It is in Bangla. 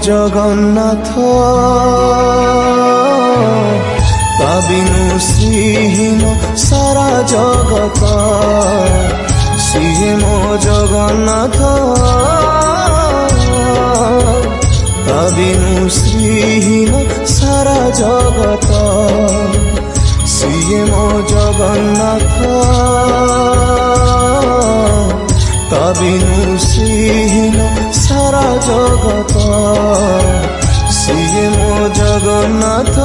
জগন্নাথ তা বিনু শ্রীহীন সারা জগত সিহে মো জগন্নাথ তা বিনু শ্রীহীন সারা জগত সিহে মো জগন্নাথ তা বিনু শ্রীহীন সারা জগত সিহে মো জগন্নাথ।